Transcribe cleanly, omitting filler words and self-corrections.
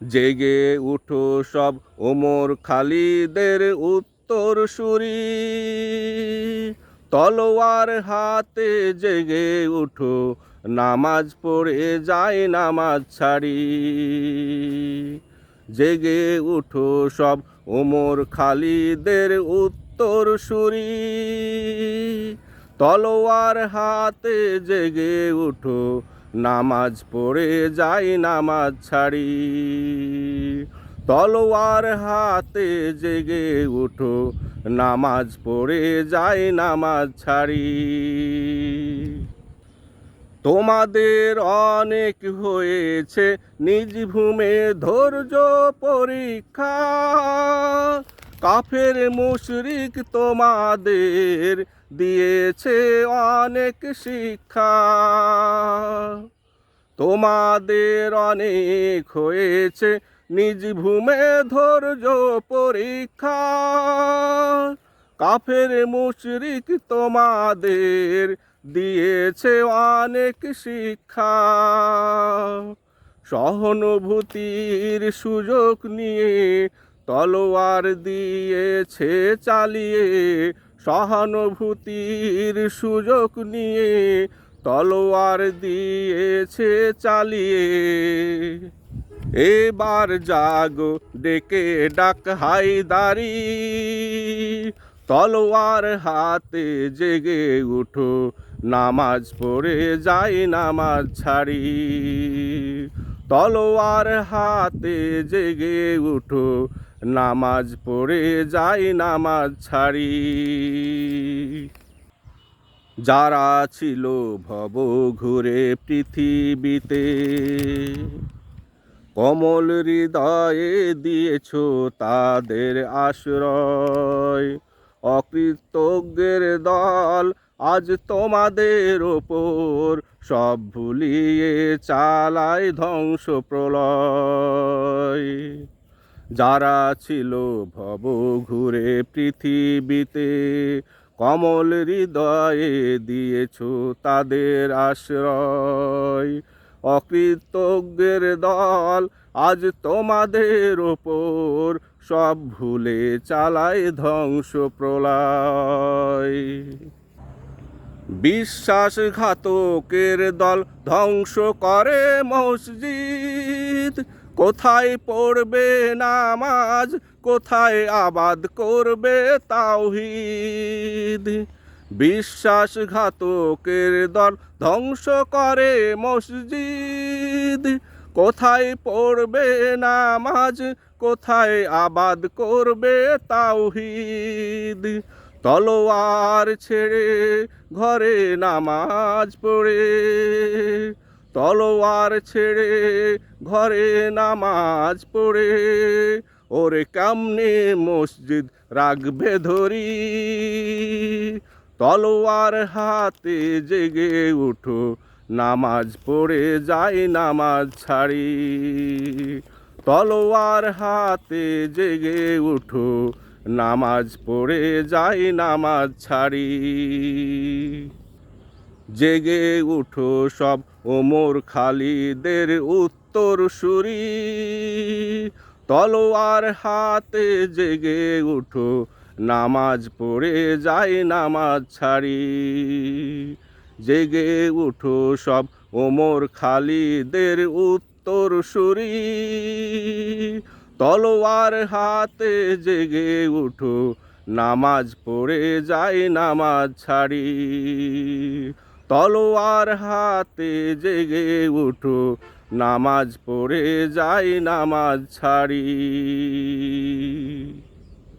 জেগে উঠো সব ওমর খালিদের উত্তরসূরি, তলোয়ার হাতে জেগে উঠো, নামাজ পড়ে যায় নামাজ ছাড়ি। জেগে উঠো সব ওমর খালিদের উত্তরসূরি, তলোয়ার হাতে জেগে উঠো, নামাজ পড়ে যাই নামাজ ছাড়ি। তলোয়ার হাতে জেগে উঠো, নামাজ পড়ে যাই নামাজ ছাড়ি। তোমাদের অনেক হয়েছে নিজ ভূমে ধৈর্য পরীক্ষা, কাফের মুশরিক তোমাদের দিয়েছে অনেক শিক্ষা। তোমাদের অনেক হয়েছে নিজ ভূমে ধৈর্য পরীক্ষা, কাফের মুশরিক তোমাদের দিয়েছে অনেক শিক্ষা। সহানুভূতির সুযোগ নিয়ে তলোয়ার দিয়েছে চালিয়ে, সহানুভূতির সুযোগ নিয়ে তলোয়ার দিয়েছে চালিয়ে। এবার জাগো ডেকে ডাক হায়দারি, তলোয়ার হাতে জেগে উঠো, নামাজ পড়ে যাই নামাজ ছাড়ি। তলোয়ার হাতে জেগে উঠো, নামাজ পড়ে যাই নামাজ ছাড়ি। যারা ছিল ভব ঘুরে পৃথিবীতে, কমল হৃদয়ে দিয়েছ তাদের আশ্রয়। অকৃতজ্ঞের দল আজ তোমাদের ওপর সব ভুলিয়ে চালায় ধ্বংস প্রলয়। যারা ছিল ভব ঘুরে পৃথিবীতে, কমল হৃদয়ে দিয়েছ তাদের আশ্রয়। অকৃতজ্ঞের দল আজ তোমাদের ওপর সব ভুলে চালায় ধ্বংস প্রলয়। বিশ্বাসঘাতকের দল ধ্বংস করে মসজিদ, কোথায় পড়বে নামাজ, কোথায় আবাদ করবে তাওহীদ। বিশ্বাসঘাতকের দল ধ্বংস করে মসজিদ, কোথায় পড়বে নামাজ, কোথায় আবাদ করবে তাওহীদ। তলোয়ার ছেড়ে ঘরে নামাজ পড়ে, তলোয়ার ছেড়ে ঘরে নামাজ পড়ে, ওরে কেমনে মসজিদ রাখবে ধরি। তলোয়ার হাতে জেগে উঠো, নামাজ পড়ে যাই নামাজ ছাড়ি। তলোয়ার হাতে জেগে উঠো, নামাজ পড়ে যাই নামাজ ছাড়ি। জেগে উঠো সব ওমর খালিদের উত্তরসূরি, তলোয়ার হাতে জেগে উঠো, নামাজ পড়ে যাই নামাজ ছাড়ি। জেগে উঠো সব ওমর খালিদের উত্তরসূরি, তলোয়ার হাতে জেগে উঠো, নামাজ পড়ে যাই নামাজ ছাড়ি। তলোয়ার হাতে জেগে উঠো, নামাজ পড়ে যাই নামাজ ছাড়ি।